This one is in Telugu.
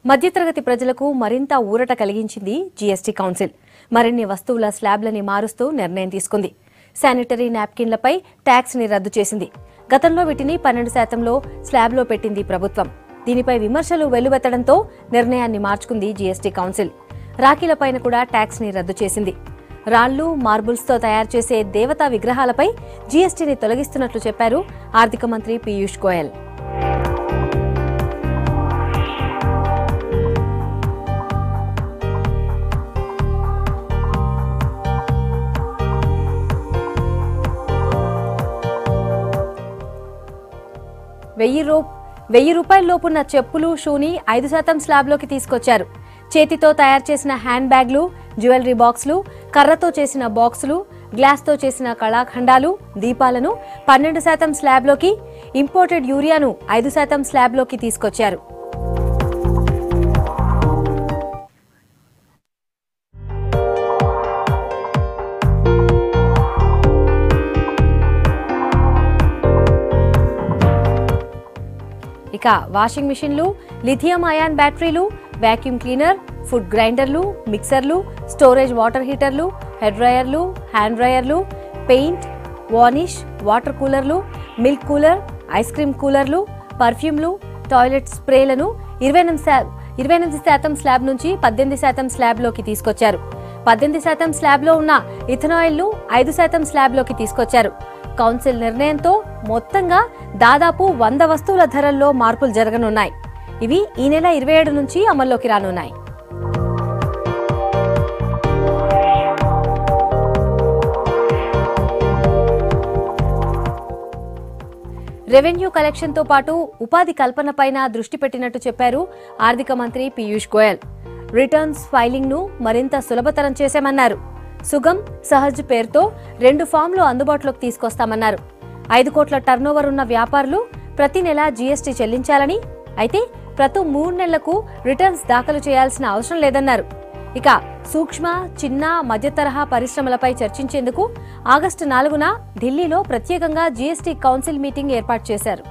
మధ్యతరగతి ప్రజలకు మరింత ఊరట కలిగించింది జీఎస్టీ కౌన్సిల్. మరిన్ని వస్తువుల స్లాబ్లని మారుస్తూ నిర్ణయం తీసుకుంది. శానిటరీ నాప్కిన్లపై ట్యాక్స్ ని రద్దు చేసింది. గతంలో వీటిని 12%లో స్లాబ్లో పెట్టింది ప్రభుత్వం. దీనిపై విమర్శలు వెల్లువెత్తడంతో నిర్ణయాన్ని మార్చుకుంది జీఎస్టీ కౌన్సిల్. రాఖీలపైన కూడా ట్యాక్స్ ని రద్దు చేసింది. రాళ్లు, మార్బుల్స్ తో తయారు చేసే దేవతా విగ్రహాలపై జీఎస్టీని తొలగిస్తున్నట్లు చెప్పారు ఆర్థిక మంత్రి పీయూష్ గోయల్. ₹1000 చెప్పులు, షూని 5% స్లాబ్లోకి తీసుకొచ్చారు. చేతితో తయారు చేసిన హ్యాండ్ బ్యాగ్లు, జ్యువెలరీ బాక్సులు, కర్రతో చేసిన బాక్సులు, గ్లాస్తో చేసిన కళాఖండాలు, దీపాలను 12% స్లాబ్లోకి, ఇంపోర్టెడ్ యూరియాను 5% స్లాబ్లోకి తీసుకొచ్చారు. ఇక వాషింగ్ మిషన్లు, లిథియం అయాన్ బ్యాటరీలు, వాక్యూమ్ క్లీనర్, ఫుడ్ గ్రైండర్లు, మిక్సర్లు, స్టోరేజ్ వాటర్ హీటర్లు, హెడ్ డ్రైయర్లు, హ్యాండ్ డ్రైయర్లు, పెయింట్, వార్నిష్, వాటర్ కూలర్లు, మిల్క్ కూలర్, ఐస్ క్రీమ్ కూలర్లు, పర్ఫ్యూమ్లు, టాయిలెట్ స్ప్రేలను 28% స్లాబ్ నుంచి 18% స్లాబ్లోకి తీసుకొచ్చారు. 18% స్లాబ్లో ఉన్న ఇథనాయిల్ను 5% స్లాబ్లోకి తీసుకొచ్చారు. కౌన్సిల్ నిర్ణయంతో మొత్తంగా దాదాపు 100 వస్తువుల ధరల్లో మార్పులు జరగనున్నాయి. ఇవి ఈ నెల 27 నుంచి అమల్లోకి రానున్నాయి. రెవెన్యూ కలెక్షన్తో పాటు ఉపాధి కల్పనపైన దృష్టి పెట్టినట్టు చెప్పారు ఆర్థిక మంత్రి పీయూష్ గోయల్. రిటర్న్స్ ఫైలింగ్ ను మరింత సులభతరం చేశామన్నారు. సుగమ్, సహజ్ పేరుతో 2 ఫామ్లు అందుబాటులోకి తీసుకొస్తామన్నారు. 5 కోట్ల టర్నోవర్ ఉన్న వ్యాపారులు ప్రతి నెల జీఎస్టీ చెల్లించాలని, అయితే ప్రతి 3 నెలలకు రిటర్న్స్ దాఖలు చేయాల్సిన అవసరం లేదన్నారు. ఇక సూక్ష్మ, చిన్న, మధ్య తరహా పరిశ్రమలపై చర్చించేందుకు ఆగస్టు 4న ఢిల్లీలో ప్రత్యేకంగా జీఎస్టీ కౌన్సిల్ మీటింగ్ ఏర్పాటు చేశారు.